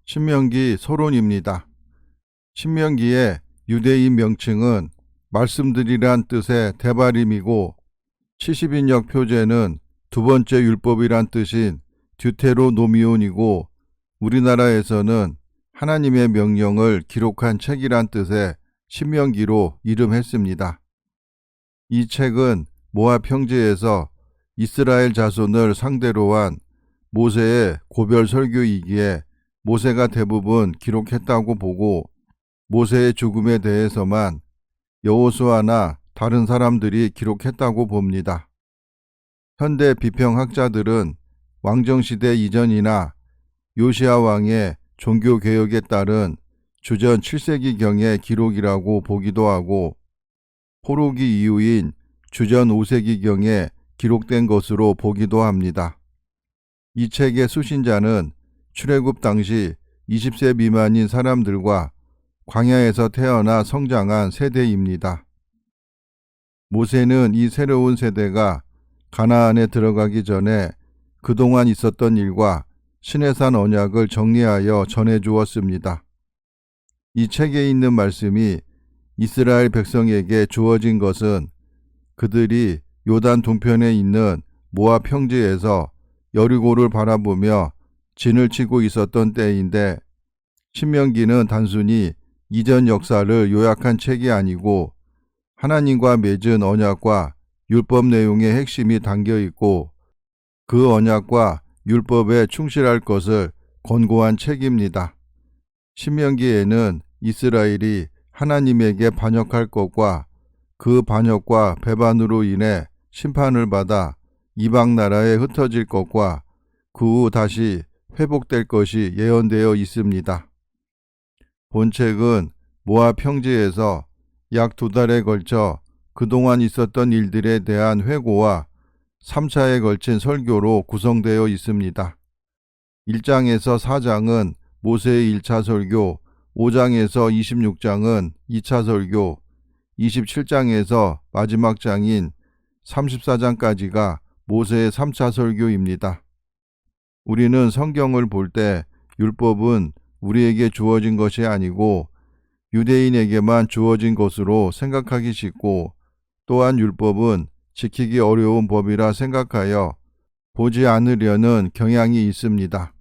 신명기 서론입니다. 신명기의 유대인 명칭은 말씀드리란 뜻의 대발임이고 70인역 표제는 두 번째 율법이란 뜻인 듀테로노미온이고 우리나라에서는 하나님의 명령을 기록한 책이란 뜻의 신명기로 이름했습니다. 이 책은 모압 평지에서 이스라엘 자손을 상대로 한 모세의 고별 설교이기에 모세가 대부분 기록했다고 보고 모세의 죽음에 대해서만 여호수아나 다른 사람들이 기록했다고 봅니다. 현대 비평학자들은 왕정시대 이전이나 요시야 왕의 종교개혁에 따른 주전 7세기경의 기록이라고 보기도 하고 포로기 이후인 주전 5세기경에 기록된 것으로 보기도 합니다. 이 책의 수신자는 출애굽 당시 20세 미만인 사람들과 광야에서 태어나 성장한 세대입니다. 모세는 이 새로운 세대가 가나안에 들어가기 전에 그동안 있었던 일과 시내산 언약을 정리하여 전해주었습니다. 이 책에 있는 말씀이 이스라엘 백성에게 주어진 것은 그들이 요단 동편에 있는 모압 평지에서 여리고를 바라보며 진을 치고 있었던 때인데 신명기는 단순히 이전 역사를 요약한 책이 아니고 하나님과 맺은 언약과 율법 내용의 핵심이 담겨 있고 그 언약과 율법에 충실할 것을 권고한 책입니다. 신명기에는 이스라엘이 하나님에게 반역할 것과 그 반역과 배반으로 인해 심판을 받아 이방 나라에 흩어질 것과 그 후 다시 회복될 것이 예언되어 있습니다. 본책은 모압 평지에서 약 2달에 걸쳐 그동안 있었던 일들에 대한 회고와 3차에 걸친 설교로 구성되어 있습니다. 1장에서 4장은 모세의 1차 설교, 5장에서 26장은 2차 설교, 27장에서 마지막 장인 34장까지가 모세의 3차 설교입니다. 우리는 성경을 볼 때 율법은 우리에게 주어진 것이 아니고 유대인에게만 주어진 것으로 생각하기 쉽고 또한 율법은 지키기 어려운 법이라 생각하여 보지 않으려는 경향이 있습니다.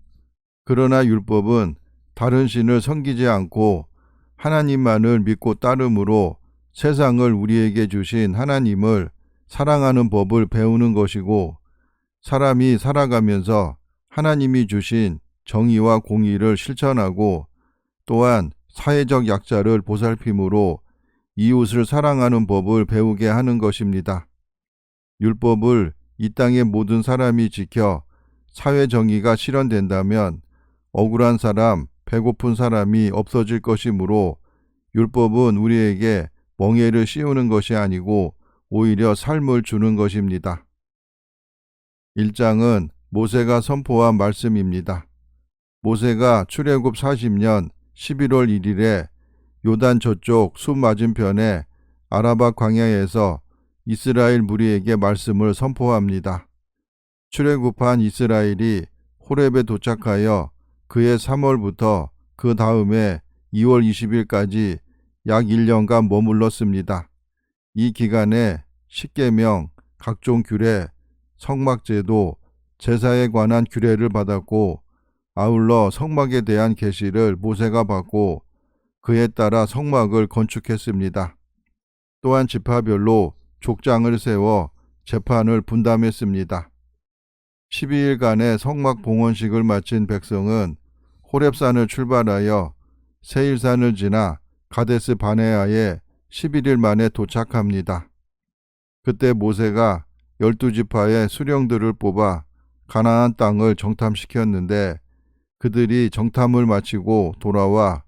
그러나 율법은 다른 신을 섬기지 않고 하나님만을 믿고 따름으로 세상을 우리에게 주신 하나님을 사랑하는 법을 배우는 것이고 사람이 살아가면서 하나님이 주신 정의와 공의를 실천하고 또한 사회적 약자를 보살핌으로 이웃을 사랑하는 법을 배우게 하는 것입니다. 율법을 이 땅의 모든 사람이 지켜 사회 정의가 실현된다면 억울한 사람, 배고픈 사람이 없어질 것이므로 율법은 우리에게 멍에를 씌우는 것이 아니고 오히려 삶을 주는 것입니다. 1장은 모세가 선포한 말씀입니다. 모세가 출애굽 40년 11월 1일에 요단 저쪽 숲 맞은편에 아라바 광야에서 이스라엘 무리에게 말씀을 선포합니다. 출애굽한 이스라엘이 호렙에 도착하여 그해 3월부터 그 다음에 2월 20일까지 약 1년간 머물렀습니다. 이 기간에 십계명, 각종 규례, 성막제도, 제사에 관한 규례를 받았고 아울러 성막에 대한 계시를 모세가 받고 그에 따라 성막을 건축했습니다. 또한 지파별로 족장을 세워 재판을 분담했습니다. 12일간의 성막 봉헌식을 마친 백성은 호렙산을 출발하여 세일산을 지나 가데스 바네아에 11일 만에 도착합니다. 그때 모세가 12지파의 수령들을 뽑아 가나안 땅을 정탐시켰는데 그들이 정탐을 마치고 돌아와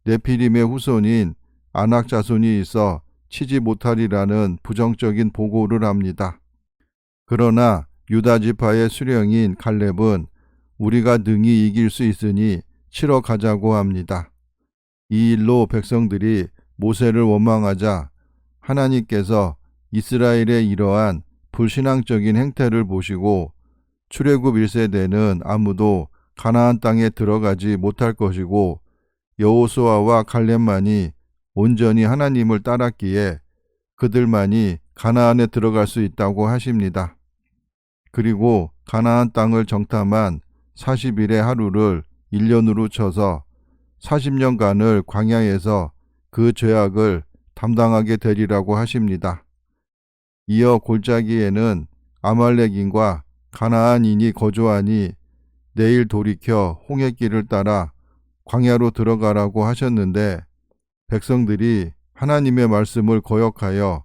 네피림의 후손인 아낙 자손이 있어 치지 못하리라는 부정적인 보고를 합니다. 그러나 유다 지파의 수령인 갈렙은 우리가 능히 이길 수 있으니 치러 가자고 합니다. 이 일로 백성들이 모세를 원망하자 하나님께서 이스라엘의 이러한 불신앙적인 행태를 보시고 출애굽 1세대는 아무도 가나안 땅에 들어가지 못할 것이고 여호수아와 갈렙만이 온전히 하나님을 따랐기에 그들만이 가나안에 들어갈 수 있다고 하십니다. 그리고 가나안 땅을 정탐한 40일의 하루를 1년으로 쳐서 40년간을 광야에서 그 죄악을 담당하게 되리라고 하십니다. 이어 골짜기에는 아말렉인과 가나안인이 거주하니 내일 돌이켜 홍해길을 따라 광야로 들어가라고 하셨는데 백성들이 하나님의 말씀을 거역하여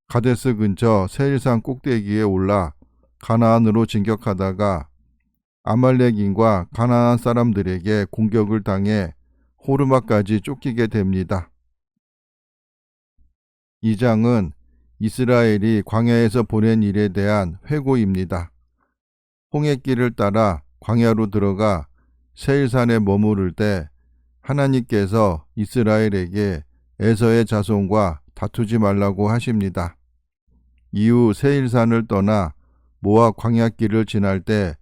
가데스 근처 세일산 꼭대기에 올라 가나안으로 진격하다가 아말렉인과 가나안 사람들에게 공격을 당해 호르마까지 쫓기게 됩니다. 이 장은 이스라엘이 광야에서 보낸 일에 대한 회고입니다. 홍해길을 따라 광야로 들어가 세일산에 머무를 때 하나님께서 이스라엘에게 에서의 자손과 다투지 말라고 하십니다. 이후 세일산을 떠나 모압 광야길을 지날 때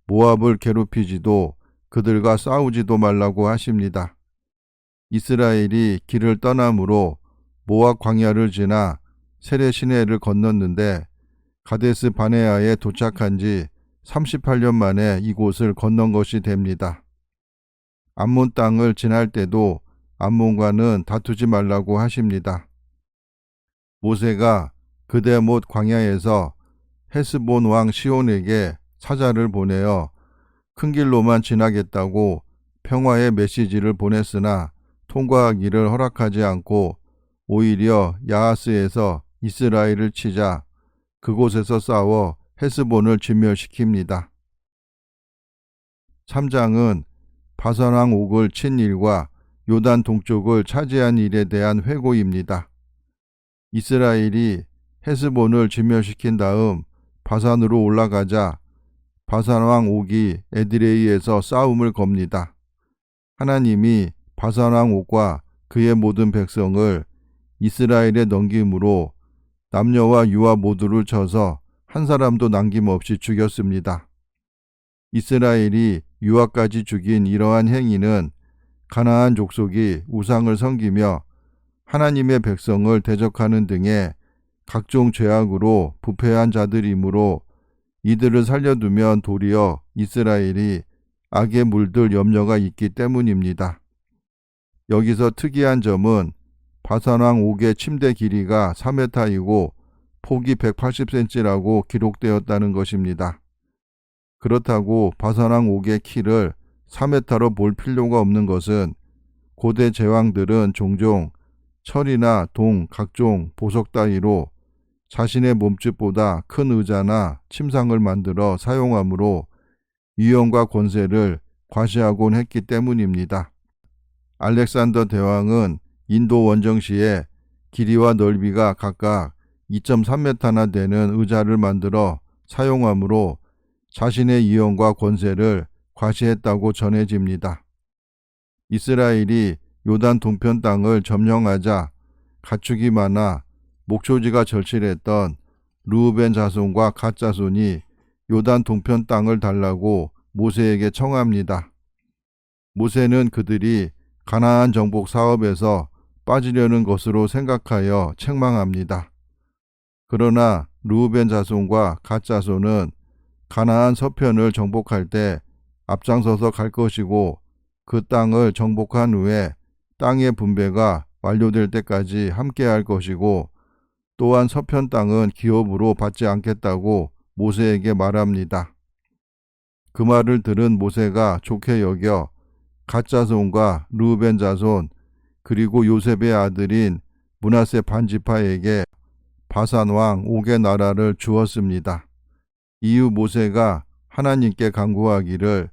모압을 괴롭히지도 그들과 싸우지도 말라고 하십니다. 이스라엘이 길을 떠남으로 모압 광야를 지나 세레 시내를 건넜는데 가데스 바네아에 도착한 지 38년 만에 이곳을 건넌 것이 됩니다. 암몬 땅을 지날 때도 암몬과는 다투지 말라고 하십니다. 모세가 그대못 광야에서 헤스본 왕 시온에게 사자를 보내어 큰 길로만 지나겠다고 평화의 메시지를 보냈으나 통과하기를 허락하지 않고 오히려 야하스에서 이스라엘을 치자 그곳에서 싸워 헤스본을 진멸시킵니다. 3장은 바산왕 옥을 친 일과 요단 동쪽을 차지한 일에 대한 회고입니다. 이스라엘이 헤스본을 진멸시킨 다음 바산으로 올라가자 바산왕 옥이 에드레이에서 싸움을 겁니다. 하나님이 바산왕 옥과 그의 모든 백성을 이스라엘에 넘김으로 남녀와 유아 모두를 쳐서 한 사람도 남김없이 죽였습니다. 이스라엘이 유아까지 죽인 이러한 행위는 가나안 족속이 우상을 섬기며 하나님의 백성을 대적하는 등의 각종 죄악으로 부패한 자들이므로 이들을 살려두면 도리어 이스라엘이 악에 물들 염려가 있기 때문입니다. 여기서 특이한 점은 바산왕 옥의 침대 길이가 3m이고 폭이 180cm라고 기록되었다는 것입니다. 그렇다고 바산왕 옥의 키를 4m로 볼 필요가 없는 것은 고대 제왕들은 종종 철이나 동, 각종 보석 따위로 자신의 몸집보다 큰 의자나 침상을 만들어 사용하므로 위엄과 권세를 과시하곤 했기 때문입니다. 알렉산더 대왕은 인도 원정시에 길이와 넓이가 각각 2.3m나 되는 의자를 만들어 사용하므로 자신의 위엄과 권세를 과시했다고 전해집니다. 이스라엘이 요단 동편 땅을 점령하자 가축이 많아 목초지가 절실했던 르우벤 자손과 갓 자손이 요단 동편 땅을 달라고 모세에게 청합니다. 모세는 그들이 가나안 정복 사업에서 빠지려는 것으로 생각하여 책망합니다. 그러나 르우벤 자손과 갓 자손은 가나안 서편을 정복할 때 앞장서서 갈 것이고 그 땅을 정복한 후에 땅의 분배가 완료될 때까지 함께할 것이고 또한 서편 땅은 기업으로 받지 않겠다고 모세에게 말합니다. 그 말을 들은 모세가 좋게 여겨 갓 자손과 르우벤 자손 그리고 요셉의 아들인 므낫세 반지파에게 바산 왕 옥의 나라를 주었습니다. 이후 모세가 하나님께 간구하기를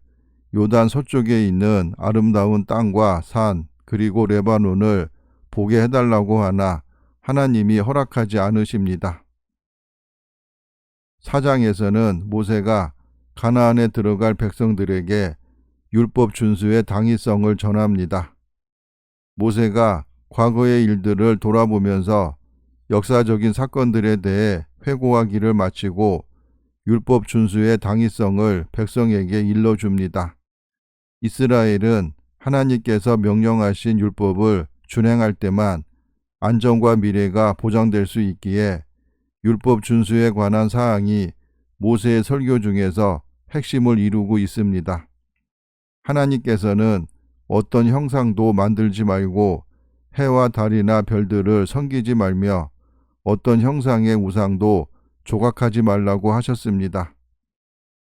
요단 서쪽에 있는 아름다운 땅과 산 그리고 레바논을 보게 해달라고 하나 하나님이 허락하지 않으십니다. 4장에서는 모세가 가나안에 들어갈 백성들에게 율법 준수의 당위성을 전합니다. 모세가 과거의 일들을 돌아보면서 역사적인 사건들에 대해 회고하기를 마치고 율법 준수의 당위성을 백성에게 일러줍니다. 이스라엘은 하나님께서 명령하신 율법을 준행할 때만 안전과 미래가 보장될 수 있기에 율법 준수에 관한 사항이 모세의 설교 중에서 핵심을 이루고 있습니다. 하나님께서는 어떤 형상도 만들지 말고 해와 달이나 별들을 섬기지 말며 어떤 형상의 우상도 조각하지 말라고 하셨습니다.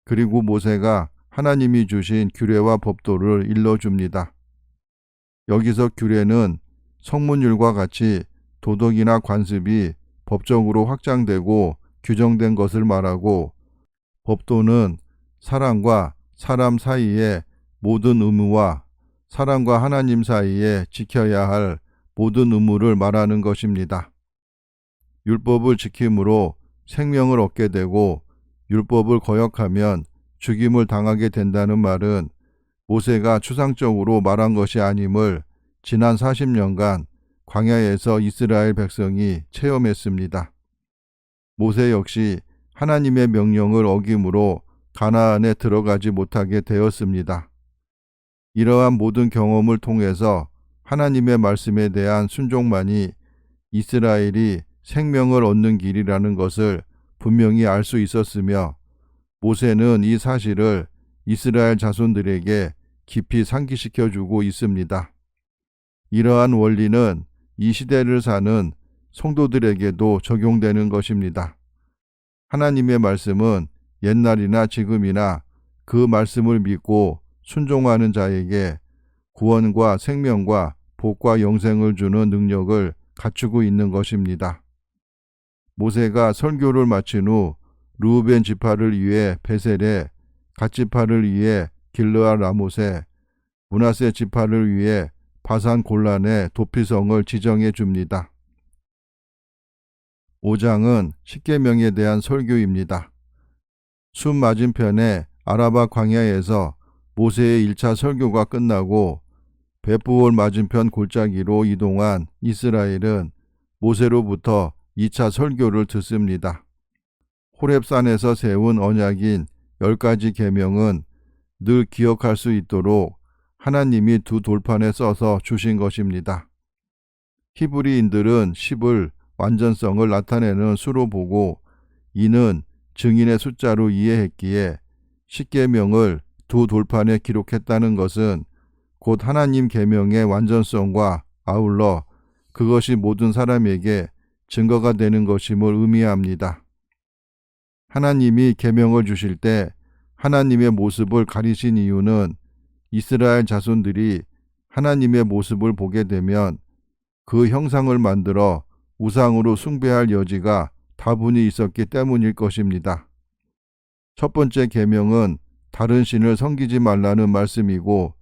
그리고 모세가 하나님이 주신 규례와 법도를 일러줍니다. 여기서 규례는 성문율과 같이 도덕이나 관습이 법적으로 확장되고 규정된 것을 말하고, 법도는 사람과 사람 사이의 모든 의무와 사람과 하나님 사이에 지켜야 할 모든 의무를 말하는 것입니다. 율법을 지킴으로 생명을 얻게 되고 율법을 거역하면 죽임을 당하게 된다는 말은 모세가 추상적으로 말한 것이 아님을 지난 40년간 광야에서 이스라엘 백성이 체험했습니다. 모세 역시 하나님의 명령을 어김으로 가나안에 들어가지 못하게 되었습니다. 이러한 모든 경험을 통해서 하나님의 말씀에 대한 순종만이 이스라엘이 생명을 얻는 길이라는 것을 분명히 알 수 있었으며, 모세는 이 사실을 이스라엘 자손들에게 깊이 상기시켜 주고 있습니다. 이러한 원리는 이 시대를 사는 성도들에게도 적용되는 것입니다. 하나님의 말씀은 옛날이나 지금이나 그 말씀을 믿고 순종하는 자에게 구원과 생명과 복과 영생을 주는 능력을 갖추고 있는 것입니다. 모세가 설교를 마친 후 르우벤 지파를 위해 베셀에, 갓 지파를 위해 길르앗 라못에, 므낫세 지파를 위해 바산 골란에 도피성을 지정해 줍니다. 5장은 십계명에 대한 설교입니다. 숲 맞은편의 아라바 광야에서 모세의 1차 설교가 끝나고 벳부올 맞은편 골짜기로 이동한 이스라엘은 모세로부터 2차 설교를 듣습니다. 호렙산에서 세운 언약인 10가지 계명은 늘 기억할 수 있도록 하나님이 두 돌판에 써서 주신 것입니다. 히브리인들은 10을 완전성을 나타내는 수로 보고 이는 증인의 숫자로 이해했기에 십계명을 두 돌판에 기록했다는 것은 곧 하나님 계명의 완전성과 아울러 그것이 모든 사람에게 증거가 되는 것임을 의미합니다. 하나님이 계명을 주실 때 하나님의 모습을 가리신 이유는 이스라엘 자손들이 하나님의 모습을 보게 되면 그 형상을 만들어 우상으로 숭배할 여지가 다분히 있었기 때문일 것입니다. 첫 번째 계명은 다른 신을 섬기지 말라는 말씀이고,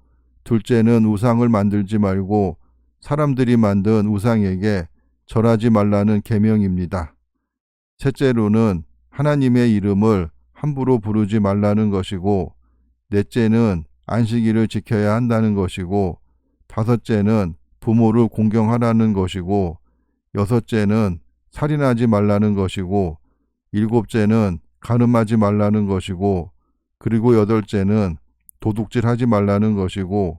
둘째는 우상을 만들지 말고 사람들이 만든 우상에게 절하지 말라는 계명입니다. 셋째로는 하나님의 이름을 함부로 부르지 말라는 것이고, 넷째는 안식일을 지켜야 한다는 것이고, 다섯째는 부모를 공경하라는 것이고, 여섯째는 살인하지 말라는 것이고, 일곱째는 간음하지 말라는 것이고, 그리고 여덟째는 도둑질하지 말라는 것이고,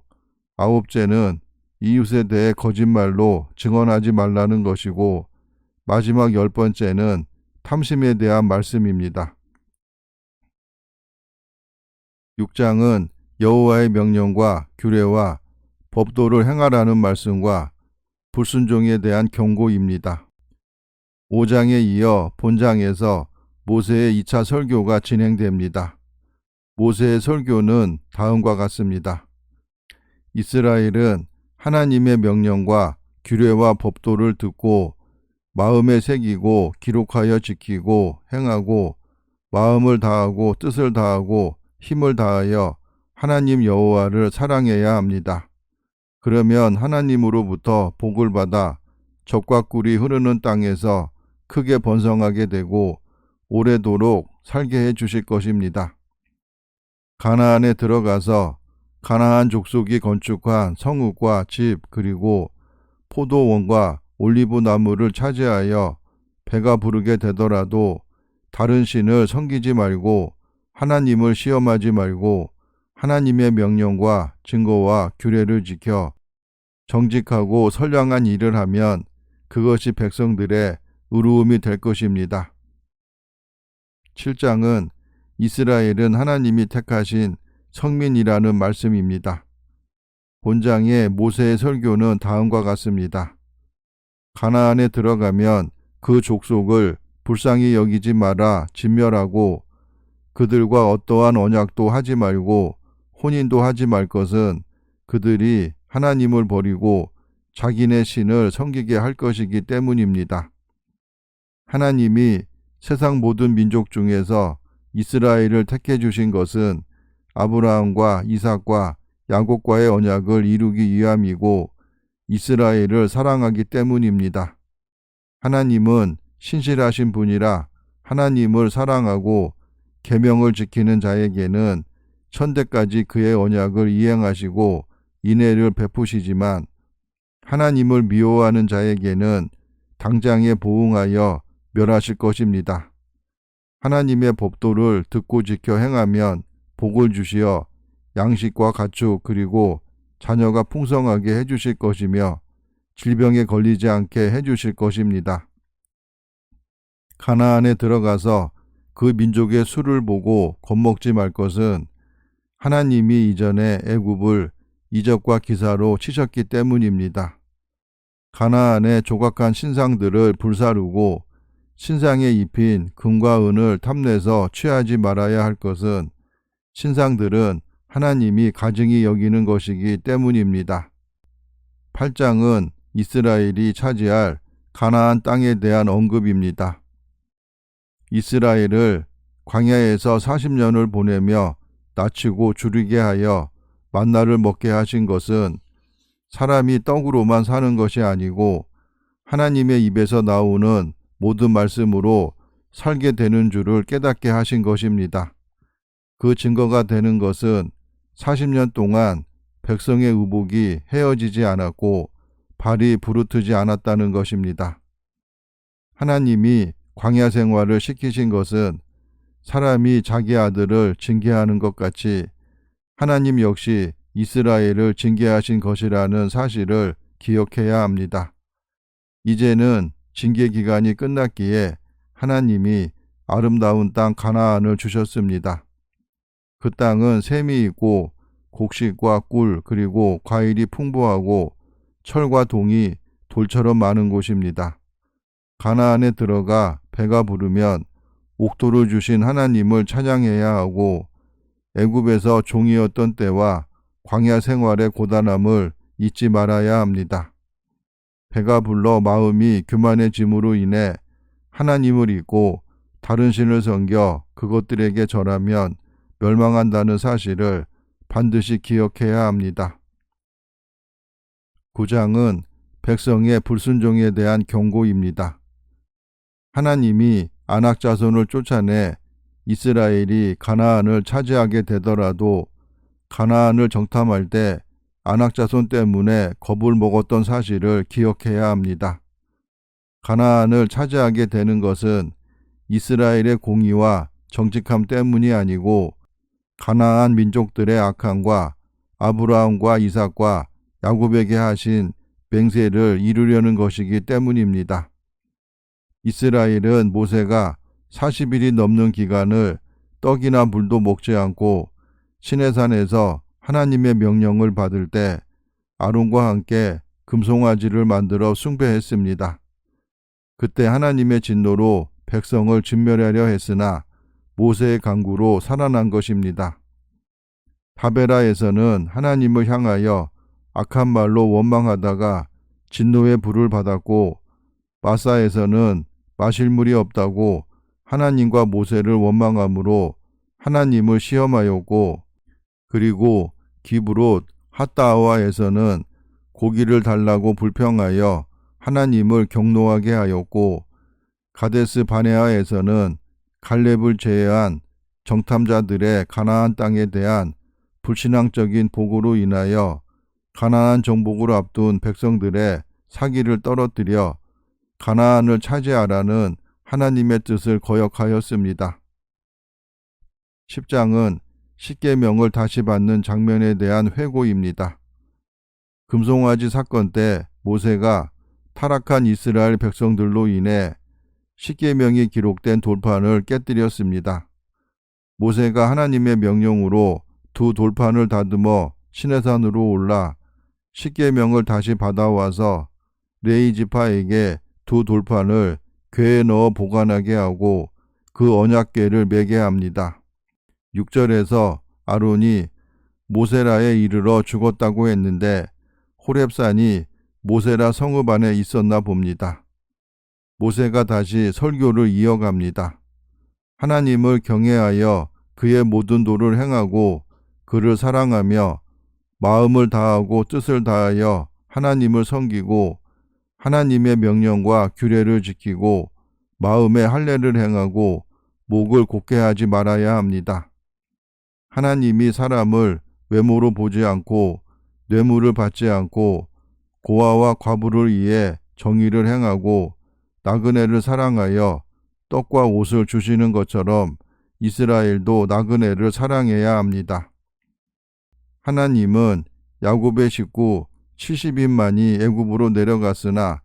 아홉째는 이웃에 대해 거짓말로 증언하지 말라는 것이고, 마지막 10번째는 탐심에 대한 말씀입니다. 6장은 여호와의 명령과 규례와 법도를 행하라는 말씀과 불순종에 대한 경고입니다. 5장에 이어 본장에서 모세의 2차 설교가 진행됩니다. 모세의 설교는 다음과 같습니다. 이스라엘은 하나님의 명령과 규례와 법도를 듣고 마음에 새기고 기록하여 지키고 행하고 마음을 다하고 뜻을 다하고 힘을 다하여 하나님 여호와를 사랑해야 합니다. 그러면 하나님으로부터 복을 받아 젖과 꿀이 흐르는 땅에서 크게 번성하게 되고 오래도록 살게 해 주실 것입니다. 가나안에 들어가서 가나안 족속이 건축한 성읍과 집 그리고 포도원과 올리브 나무를 차지하여 배가 부르게 되더라도 다른 신을 섬기지 말고 하나님을 시험하지 말고 하나님의 명령과 증거와 규례를 지켜 정직하고 선량한 일을 하면 그것이 백성들의 의로움이 될 것입니다. 7장은 이스라엘은 하나님이 택하신 성민이라는 말씀입니다. 본장의 모세의 설교는 다음과 같습니다. 가나안에 들어가면 그 족속을 불쌍히 여기지 마라 진멸하고 그들과 어떠한 언약도 하지 말고 혼인도 하지 말 것은 그들이 하나님을 버리고 자기네 신을 섬기게 할 것이기 때문입니다. 하나님이 세상 모든 민족 중에서 이스라엘을 택해 주신 것은 아브라함과 이삭과 야곱과의 언약을 이루기 위함이고 이스라엘을 사랑하기 때문입니다. 하나님은 신실하신 분이라 하나님을 사랑하고 계명을 지키는 자에게는 천대까지 그의 언약을 이행하시고 인애를 베푸시지만 하나님을 미워하는 자에게는 당장에 보응하여 멸하실 것입니다. 하나님의 법도를 듣고 지켜 행하면 복을 주시어 양식과 가축 그리고 자녀가 풍성하게 해주실 것이며 질병에 걸리지 않게 해주실 것입니다. 가나안에 들어가서 그 민족의 수를 보고 겁먹지 말 것은 하나님이 이전에 애굽을 이적과 기사로 치셨기 때문입니다. 가나안의 조각한 신상들을 불사르고 신상에 입힌 금과 은을 탐내서 취하지 말아야 할 것은 신상들은 하나님이 가증히 여기는 것이기 때문입니다. 8장은 이스라엘이 차지할 가나안 땅에 대한 언급입니다. 이스라엘을 광야에서 40년을 보내며 낮추고 줄이게 하여 만나를 먹게 하신 것은 사람이 떡으로만 사는 것이 아니고 하나님의 입에서 나오는 모든 말씀으로 살게 되는 줄을 깨닫게 하신 것입니다. 그 증거가 되는 것은 40년 동안 백성의 의복이 헤어지지 않았고 발이 부르트지 않았다는 것입니다. 하나님이 광야 생활을 시키신 것은 사람이 자기 아들을 징계하는 것 같이 하나님 역시 이스라엘을 징계하신 것이라는 사실을 기억해야 합니다. 이제는 징계 기간이 끝났기에 하나님이 아름다운 땅 가나안을 주셨습니다. 그 땅은 샘이 있고 곡식과 꿀 그리고 과일이 풍부하고 철과 동이 돌처럼 많은 곳입니다. 가나안에 들어가 배가 부르면 옥토를 주신 하나님을 찬양해야 하고 애굽에서 종이었던 때와 광야 생활의 고단함을 잊지 말아야 합니다. 배가 불러 마음이 교만해짐으로 인해 하나님을 잊고 다른 신을 섬겨 그것들에게 절하면 멸망한다는 사실을 반드시 기억해야 합니다. 9장은 백성의 불순종에 대한 경고입니다. 하나님이 아낙 자손을 쫓아내 이스라엘이 가나안을 차지하게 되더라도 가나안을 정탐할 때 아낙 자손 때문에 겁을 먹었던 사실을 기억해야 합니다. 가나안을 차지하게 되는 것은 이스라엘의 공의와 정직함 때문이 아니고 가나안 민족들의 악함과 아브라함과 이삭과 야곱에게 하신 맹세를 이루려는 것이기 때문입니다. 이스라엘은 모세가 40일이 넘는 기간을 떡이나 물도 먹지 않고 시내산에서 하나님의 명령을 받을 때 아론과 함께 금송아지를 만들어 숭배했습니다. 그때 하나님의 진노로 백성을 진멸하려 했으나 모세의 간구로 살아난 것입니다. 다베라에서는 하나님을 향하여 악한 말로 원망하다가 진노의 불을 받았고 마사에서는 마실 물이 없다고 하나님과 모세를 원망함으로 하나님을 시험하였고 그리고 기브롯 핫다아와에서는 고기를 달라고 불평하여 하나님을 경노하게 하였고 가데스 바네아에서는 갈렙을 제외한 정탐자들의 가나안 땅에 대한 불신앙적인 보고로 인하여 가나안 정복을 앞둔 백성들의 사기를 떨어뜨려 가나안을 차지하라는 하나님의 뜻을 거역하였습니다. 10장은 십계명을 다시 받는 장면에 대한 회고입니다. 금송아지 사건 때 모세가 타락한 이스라엘 백성들로 인해 십계명이 기록된 돌판을 깨뜨렸습니다. 모세가 하나님의 명령으로 두 돌판을 다듬어 시내산으로 올라 십계명을 다시 받아와서 레위 지파에게 두 돌판을 궤에 넣어 보관하게 하고 그 언약궤를 매게 합니다. 6절에서 아론이 모세라에 이르러 죽었다고 했는데 호렙산이 모세라 성읍 안에 있었나 봅니다. 모세가 다시 설교를 이어갑니다. 하나님을 경외하여 그의 모든 도를 행하고 그를 사랑하며 마음을 다하고 뜻을 다하여 하나님을 섬기고 하나님의 명령과 규례를 지키고 마음에 할례를 행하고 목을 곧게 하지 말아야 합니다. 하나님이 사람을 외모로 보지 않고 뇌물을 받지 않고 고아와 과부를 위해 정의를 행하고 나그네를 사랑하여 떡과 옷을 주시는 것처럼 이스라엘도 나그네를 사랑해야 합니다. 하나님은 야곱의 식구 70인만이 애굽으로 내려갔으나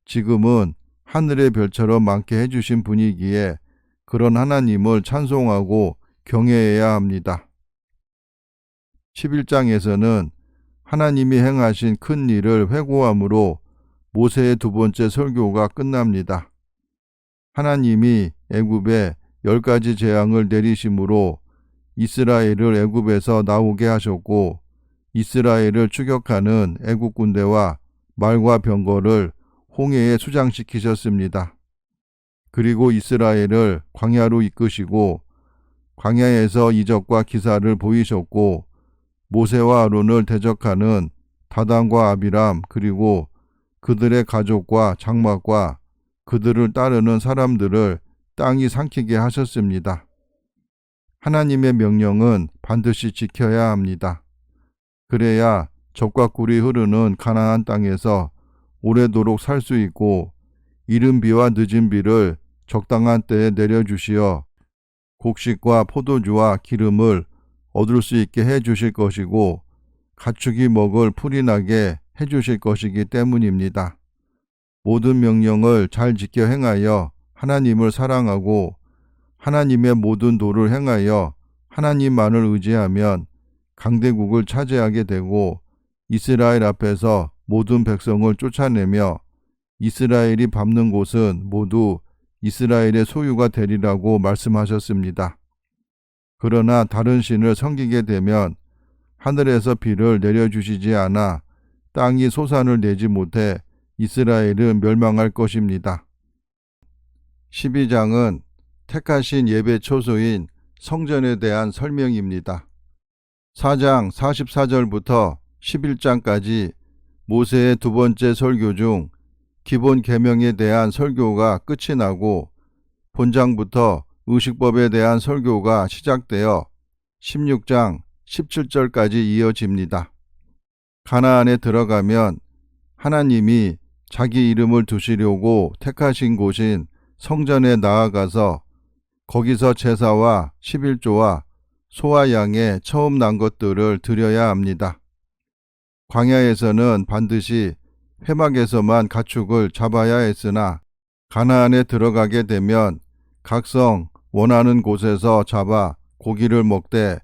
지금은 하늘의 별처럼 많게 해주신 분이기에 그런 하나님을 찬송하고 경외해야 합니다. 11장에서는 하나님이 행하신 큰 일을 회고함으로 모세의 두 번째 설교가 끝납니다. 하나님이 애굽에 10가지 재앙을 내리심으로 이스라엘을 애굽에서 나오게 하셨고 이스라엘을 추격하는 애굽 군대와 말과 병거를 홍해에 수장시키셨습니다. 그리고 이스라엘을 광야로 이끄시고 광야에서 이적과 기사를 보이셨고 모세와 아론을 대적하는 다단과 아비람 그리고 그들의 가족과 장막과 그들을 따르는 사람들을 땅이 삼키게 하셨습니다. 하나님의 명령은 반드시 지켜야 합니다. 그래야 젖과 꿀이 흐르는 가나안 땅에서 오래도록 살 수 있고 이른 비와 늦은 비를 적당한 때에 내려주시어 곡식과 포도주와 기름을 얻을 수 있게 해주실 것이고 가축이 먹을 풀이 나게 해주실 것이기 때문입니다. 모든 명령을 잘 지켜 행하여 하나님을 사랑하고 하나님의 모든 도를 행하여 하나님만을 의지하면 강대국을 차지하게 되고 이스라엘 앞에서 모든 백성을 쫓아내며 이스라엘이 밟는 곳은 모두 이스라엘의 소유가 되리라고 말씀하셨습니다. 그러나 다른 신을 섬기게 되면 하늘에서 비를 내려주시지 않아 땅이 소산을 내지 못해 이스라엘은 멸망할 것입니다. 12장은 택하신 예배 초소인 성전에 대한 설명입니다. 4장 44절부터 11장까지 모세의 두 번째 설교 중 기본 계명에 대한 설교가 끝이 나고 본장부터 의식법에 대한 설교가 시작되어 16장 17절까지 이어집니다. 가나안에 들어가면 하나님이 자기 이름을 두시려고 택하신 곳인 성전에 나아가서 거기서 제사와 11조와 소와 양의 처음 난 것들을 드려야 합니다. 광야에서는 반드시 회막에서만 가축을 잡아야 했으나 가나안에 들어가게 되면 각성 원하는 곳에서 잡아 고기를 먹되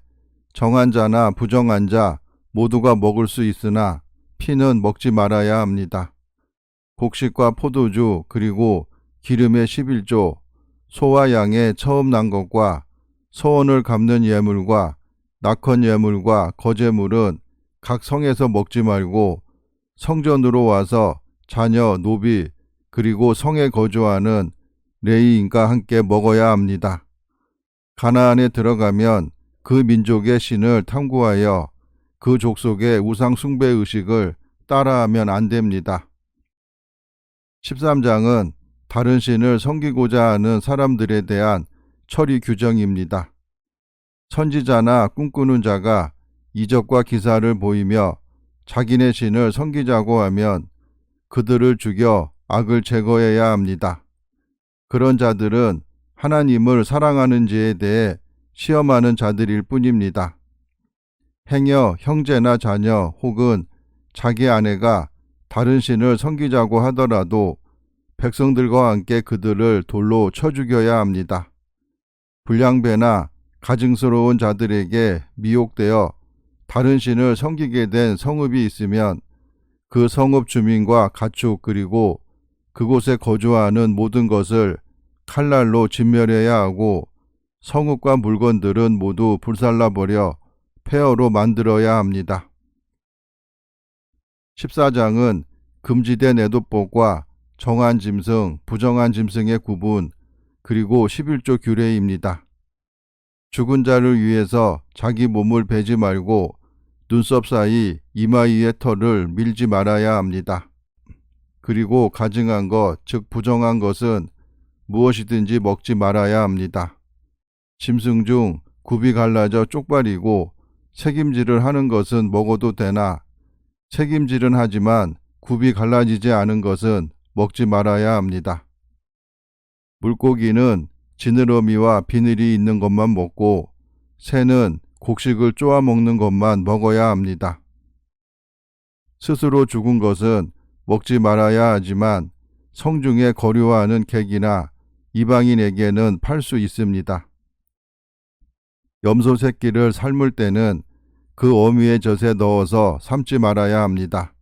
정한 자나 부정한 자 모두가 먹을 수 있으나 피는 먹지 말아야 합니다. 곡식과 포도주 그리고 기름의 11조, 소와 양의 처음 난 것과 서원을 갚는 예물과 낙헌 예물과 거제물은 각 성에서 먹지 말고 성전으로 와서 자녀, 노비 그리고 성에 거주하는 레위인과 함께 먹어야 합니다. 가나안에 들어가면 그 민족의 신을 탐구하여 그 족속의 우상 숭배 의식을 따라하면 안 됩니다. 13장은 다른 신을 섬기고자 하는 사람들에 대한 처리 규정입니다. 선지자나 꿈꾸는 자가 이적과 기사를 보이며 자기네 신을 섬기자고 하면 그들을 죽여 악을 제거해야 합니다. 그런 자들은 하나님을 사랑하는지에 대해 시험하는 자들일 뿐입니다. 행여 형제나 자녀 혹은 자기 아내가 다른 신을 섬기자고 하더라도 백성들과 함께 그들을 돌로 쳐 죽여야 합니다. 불량배나 가증스러운 자들에게 미혹되어 다른 신을 섬기게 된 성읍이 있으면 그 성읍 주민과 가축 그리고 그곳에 거주하는 모든 것을 칼날로 진멸해야 하고 성읍과 물건들은 모두 불살라버려 폐허로 만들어야 합니다. 14장은 금지된 애도법과 정한 짐승, 부정한 짐승의 구분, 그리고 11조 규례입니다. 죽은 자를 위해서 자기 몸을 베지 말고 눈썹 사이 이마 위의 털을 밀지 말아야 합니다. 그리고 가증한 것, 즉 부정한 것은 무엇이든지 먹지 말아야 합니다. 짐승 중 굽이 갈라져 쪽발이고 책임질을 하는 것은 먹어도 되나 책임질은 하지만 굽이 갈라지지 않은 것은 먹지 말아야 합니다. 물고기는 지느러미와 비늘이 있는 것만 먹고 새는 곡식을 쪼아 먹는 것만 먹어야 합니다. 스스로 죽은 것은 먹지 말아야 하지만 성중에 거류하는 객이나 이방인에게는 팔 수 있습니다. 염소 새끼를 삶을 때는 그 어미의 젖에 넣어서 삶지 말아야 합니다.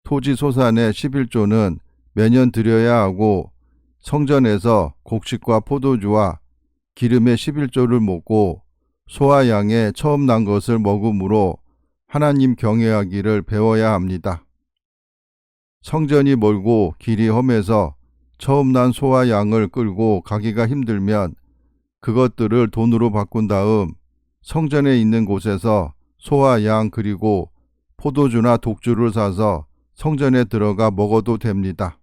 토지 소산의 11조는 매년 드려야 하고 성전에서 곡식과 포도주와 기름의 11조를 먹고 소와 양의 처음 난 것을 먹음으로 하나님 경외하기를 배워야 합니다. 성전이 멀고 길이 험해서 처음 난 소와 양을 끌고 가기가 힘들면 그것들을 돈으로 바꾼 다음 성전에 있는 곳에서 소와 양 그리고 포도주나 독주를 사서 성전에 들어가 먹어도 됩니다.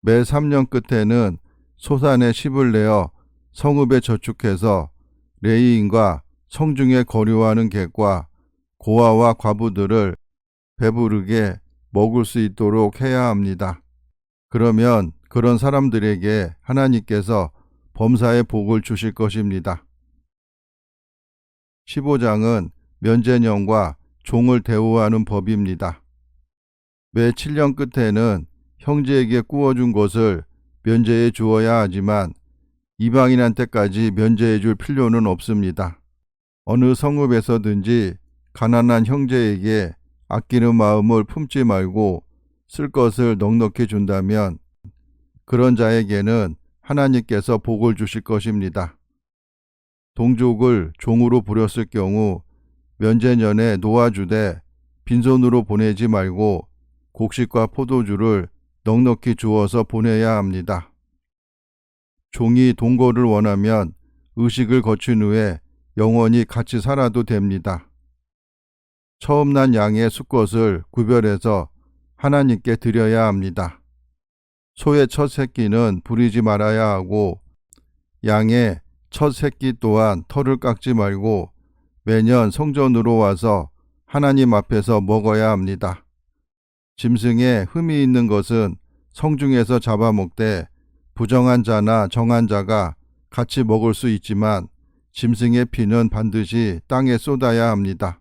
매 3년 끝에는 소산의 10을 내어 성읍에 저축해서 레위인과 성중에 거류하는 객과 고아와 과부들을 배부르게 먹을 수 있도록 해야 합니다. 그러면 그런 사람들에게 하나님께서 범사의 복을 주실 것입니다. 15장은 면제년과 종을 대우하는 법입니다. 매 7년 끝에는 형제에게 구워준 것을 면제해 주어야 하지만 이방인한테까지 면제해 줄 필요는 없습니다. 어느 성읍에서든지 가난한 형제에게 아끼는 마음을 품지 말고 쓸 것을 넉넉히 준다면 그런 자에게는 하나님께서 복을 주실 것입니다. 동족을 종으로 부렸을 경우 면제년에 놓아주되 빈손으로 보내지 말고 곡식과 포도주를 넉넉히 주어서 보내야 합니다. 종이 동거를 원하면 의식을 거친 후에 영원히 같이 살아도 됩니다. 처음 난 양의 수컷을 구별해서 하나님께 드려야 합니다. 소의 첫 새끼는 부리지 말아야 하고 양의 첫 새끼 또한 털을 깎지 말고 매년 성전으로 와서 하나님 앞에서 먹어야 합니다. 짐승에 흠이 있는 것은 성중에서 잡아먹되 부정한 자나 정한 자가 같이 먹을 수 있지만 짐승의 피는 반드시 땅에 쏟아야 합니다.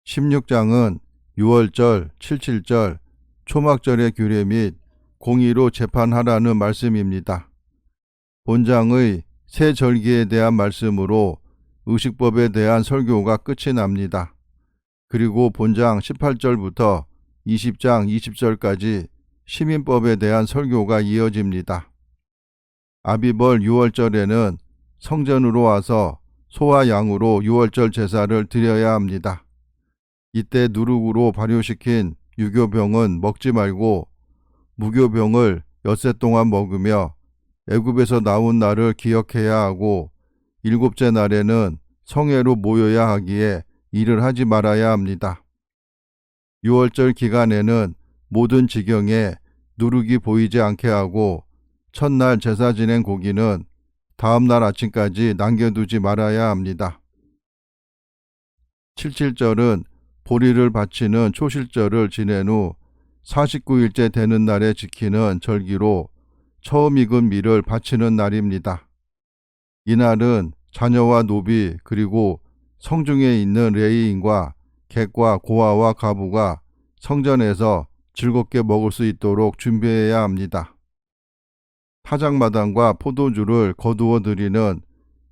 16장은 유월절, 칠칠절, 초막절의 규례 및 공의로 재판하라는 말씀입니다. 본장의 새 절기에 대한 말씀으로 의식법에 대한 설교가 끝이 납니다. 그리고 본장 18절부터 20장 20절까지 시민법에 대한 설교가 이어집니다. 아비벌 유월절에는 성전으로 와서 소와 양으로 유월절 제사를 드려야 합니다. 이때 누룩으로 발효시킨 유교병은 먹지 말고 무교병을 엿새 동안 먹으며 애굽에서 나온 날을 기억해야 하고 일곱째 날에는 성회로 모여야 하기에 일을 하지 말아야 합니다. 유월절 기간에는 모든 지경에 누룩이 보이지 않게 하고 첫날 제사 지낸 고기는 다음날 아침까지 남겨두지 말아야 합니다. 칠칠절은 보리를 바치는 초실절을 지낸 후 49일째 되는 날에 지키는 절기로 처음 익은 밀을 바치는 날입니다. 이날은 자녀와 노비 그리고 성중에 있는 레위인과 객과 고아와 과부가 성전에서 즐겁게 먹을 수 있도록 준비해야 합니다. 타작마당과 포도주를 거두어 드리는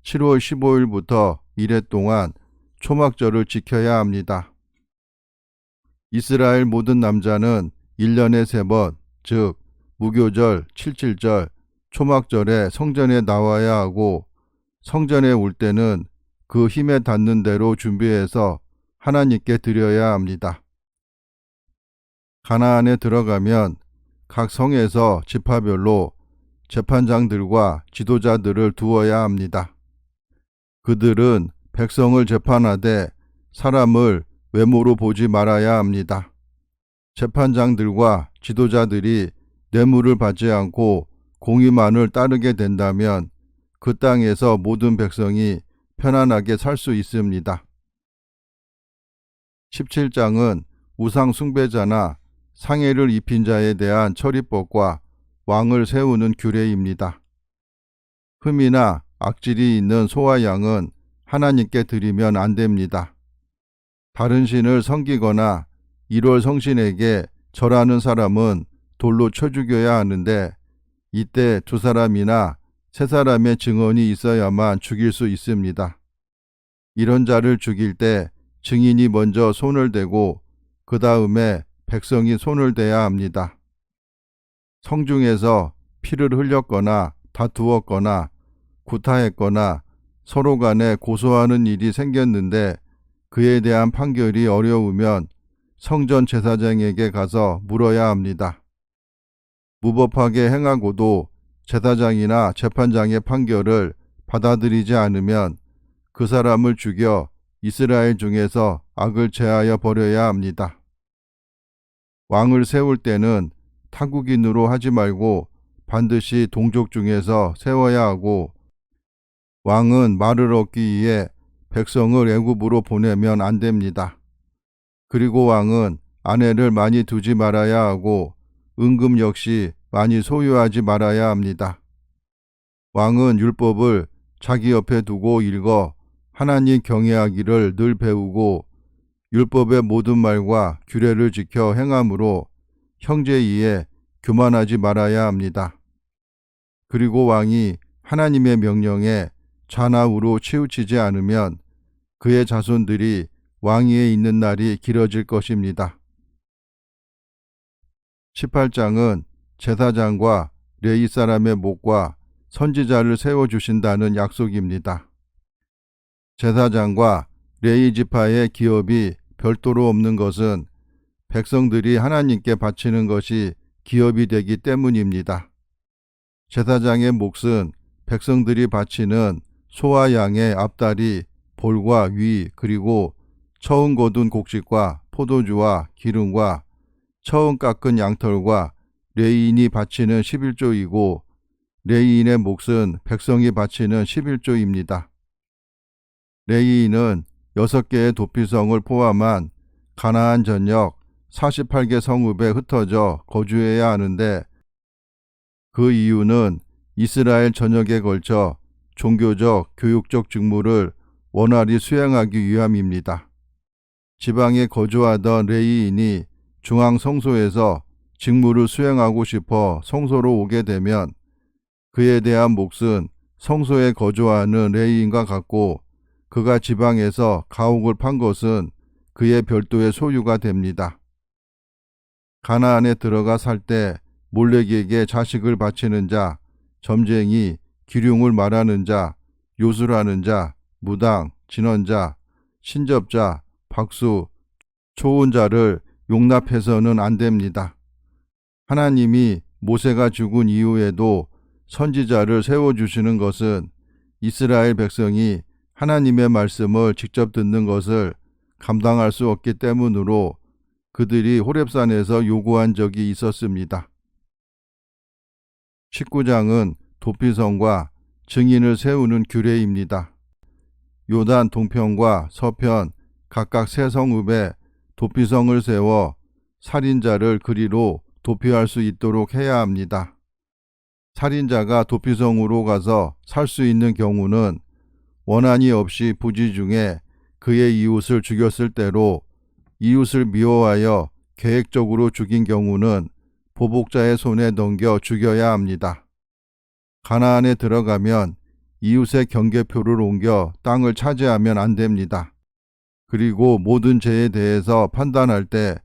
7월 15일부터 이래 동안 초막절을 지켜야 합니다. 이스라엘 모든 남자는 1년에 3번, 즉 무교절, 칠칠절, 초막절에 성전에 나와야 하고 성전에 올 때는 그 힘에 닿는 대로 준비해서 하나님께 드려야 합니다. 가나안에 들어가면 각 성에서 지파별로 재판장들과 지도자들을 두어야 합니다. 그들은 백성을 재판하되 사람을 외모로 보지 말아야 합니다. 재판장들과 지도자들이 뇌물을 받지 않고 공의만을 따르게 된다면 그 땅에서 모든 백성이 편안하게 살 수 있습니다. 17장은 우상 숭배자나 상해를 입힌 자에 대한 처리법과 왕을 세우는 규례입니다. 흠이나 악질이 있는 소와 양은 하나님께 드리면 안 됩니다. 다른 신을 섬기거나 1월 성신에게 절하는 사람은 돌로 쳐 죽여야 하는데 이때 2사람이나 3사람의 증언이 있어야만 죽일 수 있습니다. 이런 자를 죽일 때 증인이 먼저 손을 대고 그 다음에 백성이 손을 대야 합니다. 성중에서 피를 흘렸거나 다투었거나 구타했거나 서로 간에 고소하는 일이 생겼는데 그에 대한 판결이 어려우면 성전 제사장에게 가서 물어야 합니다. 무법하게 행하고도 제사장이나 재판장의 판결을 받아들이지 않으면 그 사람을 죽여 이스라엘 중에서 악을 제하여 버려야 합니다. 왕을 세울 때는 타국인으로 하지 말고 반드시 동족 중에서 세워야 하고 왕은 말을 얻기 위해 백성을 애굽으로 보내면 안 됩니다. 그리고 왕은 아내를 많이 두지 말아야 하고 은금 역시 많이 소유하지 말아야 합니다. 왕은 율법을 자기 옆에 두고 읽어 하나님 경외하기를 늘 배우고 율법의 모든 말과 규례를 지켜 행함으로 형제 이에 교만하지 말아야 합니다. 그리고 왕이 하나님의 명령에 좌나우로 치우치지 않으면 그의 자손들이 왕위에 있는 날이 길어질 것입니다. 18장은 제사장과 레위 사람의 목과 선지자를 세워주신다는 약속입니다. 제사장과 레위 지파의 기업이 별도로 없는 것은 백성들이 하나님께 바치는 것이 기업이 되기 때문입니다. 제사장의 몫은 백성들이 바치는 소와 양의 앞다리, 볼과 위, 그리고 처음 거둔 곡식과 포도주와 기름과 처음 깎은 양털과 레위인이 바치는 11조이고 레위인의 몫은 백성이 바치는 11조입니다. 레위인은 6개의 도피성을 포함한 가나안 전역 48개 성읍에 흩어져 거주해야 하는데 그 이유는 이스라엘 전역에 걸쳐 종교적, 교육적 직무를 원활히 수행하기 위함입니다. 지방에 거주하던 레위인이 중앙 성소에서 직무를 수행하고 싶어 성소로 오게 되면 그에 대한 몫은 성소에 거주하는 레위인과 같고 그가 지방에서 가옥을 판 것은 그의 별도의 소유가 됩니다. 가나안에 들어가 살 때 몰렉에게 자식을 바치는 자, 점쟁이, 기륭을 말하는 자, 요술하는 자, 무당, 진언자, 신접자, 박수, 초혼자를 용납해서는 안 됩니다. 하나님이 모세가 죽은 이후에도 선지자를 세워주시는 것은 이스라엘 백성이 하나님의 말씀을 직접 듣는 것을 감당할 수 없기 때문으로 그들이 호렙산에서 요구한 적이 있었습니다. 19장은 도피성과 증인을 세우는 규례입니다. 요단 동편과 서편 각각 3성읍에 도피성을 세워 살인자를 그리로 도피할 수 있도록 해야 합니다. 살인자가 도피성으로 가서 살 수 있는 경우는 원한이 없이 부지 중에 그의 이웃을 죽였을 때로 이웃을 미워하여 계획적으로 죽인 경우는 보복자의 손에 넘겨 죽여야 합니다. 가나안에 들어가면 이웃의 경계표를 옮겨 땅을 차지하면 안 됩니다. 그리고 모든 죄에 대해서 판단할 때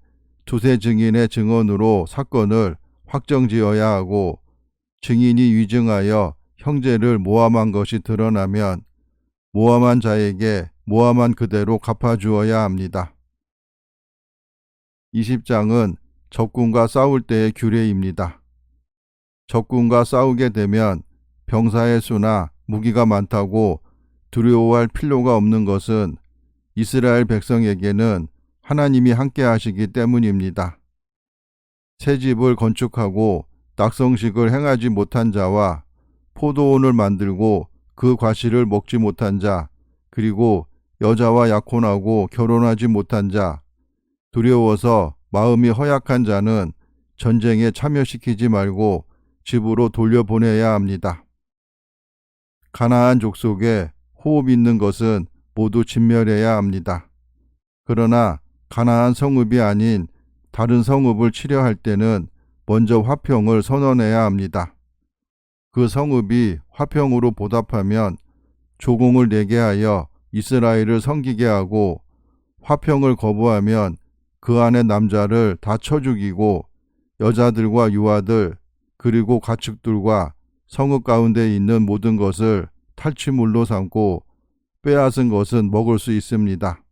두세 증인의 증언으로 사건을 확정지어야 하고, 증인이 위증하여 형제를 모함한 것이 드러나면 모함한 자에게 모함한 그대로 갚아주어야 합니다. 20장은 적군과 싸울 때의 규례입니다. 적군과 싸우게 되면 병사의 수나 무기가 많다고 두려워할 필요가 없는 것은 이스라엘 백성에게는 하나님이 함께 하시기 때문입니다. 새 집을 건축하고 낙성식을 행하지 못한 자와 포도원을 만들고 그 과실을 먹지 못한 자, 그리고 여자와 약혼하고 결혼하지 못한 자, 두려워서 마음이 허약한 자는 전쟁에 참여시키지 말고 집으로 돌려보내야 합니다. 가나안 족속에 호흡 있는 것은 모두 진멸해야 합니다. 그러나 가나안 성읍이 아닌 다른 성읍을 치려할 때는 먼저 화평을 선언해야 합니다. 그 성읍이 화평으로 보답하면 조공을 내게 하여 이스라엘을 섬기게 하고, 화평을 거부하면 그 안의 남자를 다 쳐 죽이고 여자들과 유아들 그리고 가축들과 성읍 가운데 있는 모든 것을 탈취물로 삼고 빼앗은 것은 먹을 수 있습니다.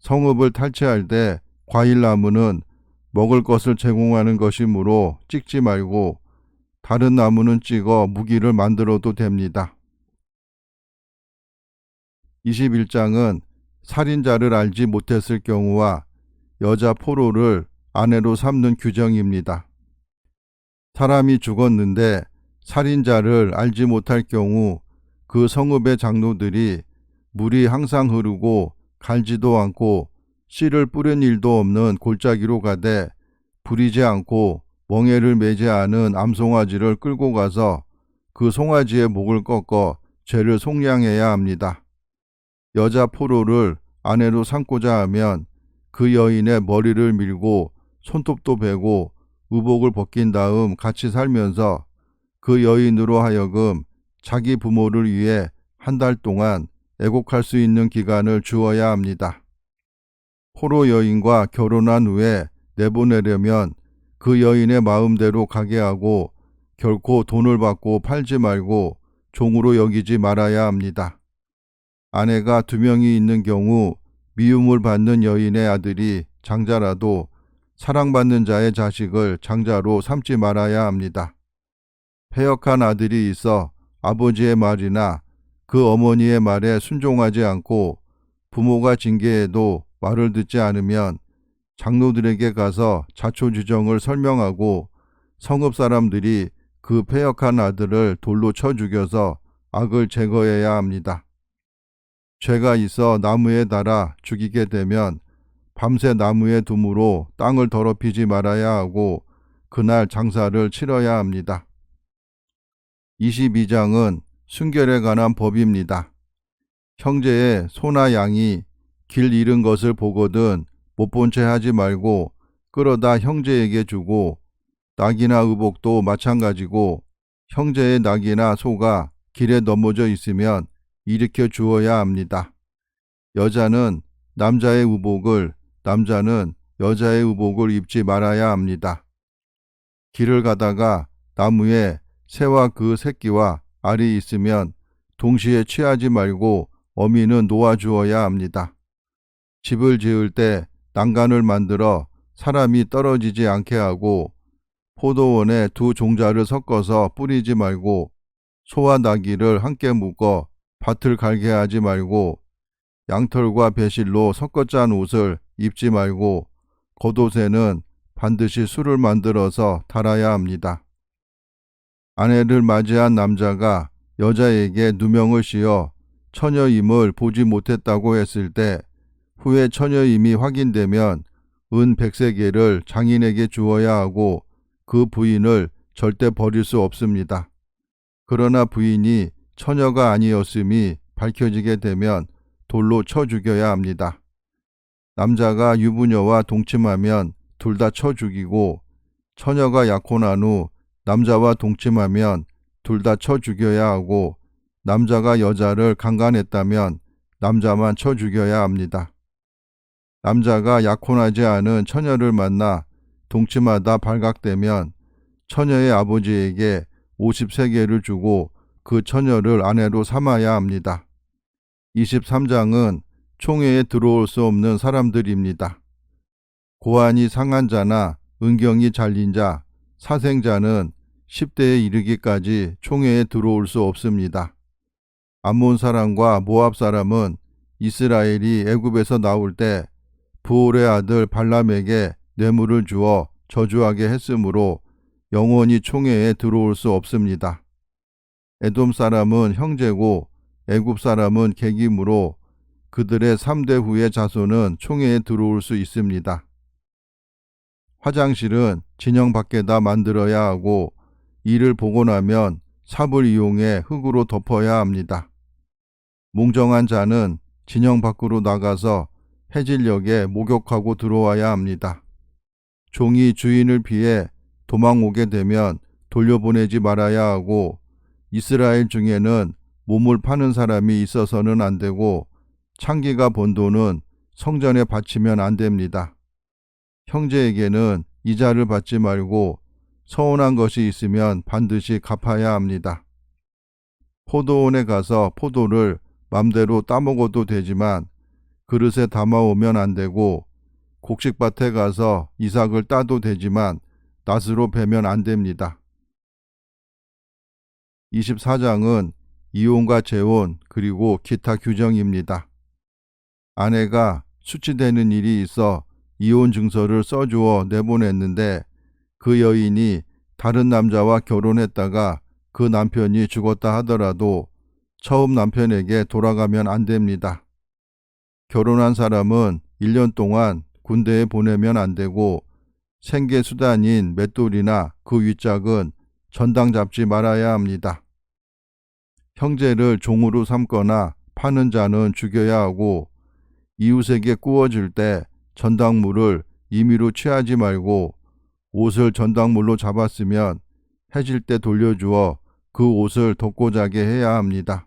성읍을 탈취할 때 과일나무는 먹을 것을 제공하는 것이므로 찍지 말고 다른 나무는 찍어 무기를 만들어도 됩니다. 21장은 살인자를 알지 못했을 경우와 여자 포로를 아내로 삼는 규정입니다. 사람이 죽었는데 살인자를 알지 못할 경우 그 성읍의 장로들이 물이 항상 흐르고 갈지도 않고 씨를 뿌린 일도 없는 골짜기로 가되 부리지 않고 멍에를 매지 않은 암송아지를 끌고 가서 그 송아지의 목을 꺾어 죄를 속량해야 합니다. 여자 포로를 아내로 삼고자 하면 그 여인의 머리를 밀고 손톱도 베고 의복을 벗긴 다음 같이 살면서 그 여인으로 하여금 자기 부모를 위해 한 달 동안 애곡할 수 있는 기간을 주어야 합니다. 포로 여인과 결혼한 후에 내보내려면 그 여인의 마음대로 가게 하고 결코 돈을 받고 팔지 말고 종으로 여기지 말아야 합니다. 아내가 2명이 있는 경우 미움을 받는 여인의 아들이 장자라도 사랑받는 자의 자식을 장자로 삼지 말아야 합니다. 패역한 아들이 있어 아버지의 말이나 그 어머니의 말에 순종하지 않고 부모가 징계해도 말을 듣지 않으면 장로들에게 가서 자초지정을 설명하고 성읍 사람들이 그 패역한 아들을 돌로 쳐 죽여서 악을 제거해야 합니다. 죄가 있어 나무에 달아 죽이게 되면 밤새 나무에 둠으로 땅을 더럽히지 말아야 하고 그날 장사를 치러야 합니다. 22장은 순결에 관한 법입니다. 형제의 소나 양이 길 잃은 것을 보거든 못 본 채 하지 말고 끌어다 형제에게 주고, 낙이나 의복도 마찬가지고 형제의 낙이나 소가 길에 넘어져 있으면 일으켜 주어야 합니다. 여자는 남자의 의복을, 남자는 여자의 의복을 입지 말아야 합니다. 길을 가다가 나무에 새와 그 새끼와 알이 있으면 동시에 취하지 말고 어미는 놓아주어야 합니다. 집을 지을 때 난간을 만들어 사람이 떨어지지 않게 하고, 포도원에 2 종자를 섞어서 뿌리지 말고 소와 나귀를 함께 묶어 밭을 갈게 하지 말고, 양털과 배실로 섞어 짠 옷을 입지 말고 겉옷에는 반드시 술을 만들어서 달아야 합니다. 아내를 맞이한 남자가 여자에게 누명을 씌어 처녀임을 보지 못했다고 했을 때 후에 처녀임이 확인되면 은 100세겔을 장인에게 주어야 하고 그 부인을 절대 버릴 수 없습니다. 그러나 부인이 처녀가 아니었음이 밝혀지게 되면 돌로 쳐 죽여야 합니다. 남자가 유부녀와 동침하면 둘 다 쳐 죽이고 처녀가 약혼한 후 남자와 동침하면 둘 다 쳐 죽여야 하고 남자가 여자를 강간했다면 남자만 쳐 죽여야 합니다. 남자가 약혼하지 않은 처녀를 만나 동침하다 발각되면 처녀의 아버지에게 50세겔을 주고 그 처녀를 아내로 삼아야 합니다. 23장은 총회에 들어올 수 없는 사람들입니다. 고환이 상한 자나 은경이 잘린 자, 사생자는 10대에 이르기까지 총회에 들어올 수 없습니다. 암몬 사람과 모압 사람은 이스라엘이 애굽에서 나올 때 부올의 아들 발람에게 뇌물을 주어 저주하게 했으므로 영원히 총회에 들어올 수 없습니다. 에돔 사람은 형제고 애굽 사람은 객이므로 그들의 3대 후의 자손은 총회에 들어올 수 있습니다. 화장실은 진영 밖에다 만들어야 하고 이를 보고 나면 삽을 이용해 흙으로 덮어야 합니다. 몽정한 자는 진영 밖으로 나가서 해질녘에 목욕하고 들어와야 합니다. 종이 주인을 피해 도망 오게 되면 돌려보내지 말아야 하고 이스라엘 중에는 몸을 파는 사람이 있어서는 안 되고 창기가 번 돈은 성전에 바치면 안 됩니다. 형제에게는 이자를 받지 말고 서운한 것이 있으면 반드시 갚아야 합니다. 포도원에 가서 포도를 맘대로 따먹어도 되지만 그릇에 담아오면 안 되고 곡식밭에 가서 이삭을 따도 되지만 낫으로 베면 안 됩니다. 24장은 이혼과 재혼 그리고 기타 규정입니다. 아내가 수치되는 일이 있어 이혼 증서를 써주어 내보냈는데 그 여인이 다른 남자와 결혼했다가 그 남편이 죽었다 하더라도 처음 남편에게 돌아가면 안 됩니다. 결혼한 사람은 1년 동안 군대에 보내면 안 되고 생계수단인 맷돌이나 그 윗짝은 전당 잡지 말아야 합니다. 형제를 종으로 삼거나 파는 자는 죽여야 하고 이웃에게 구워줄 때 전당물을 임의로 취하지 말고 옷을 전당물로 잡았으면 해질 때 돌려주어 그 옷을 덮고 자게 해야 합니다.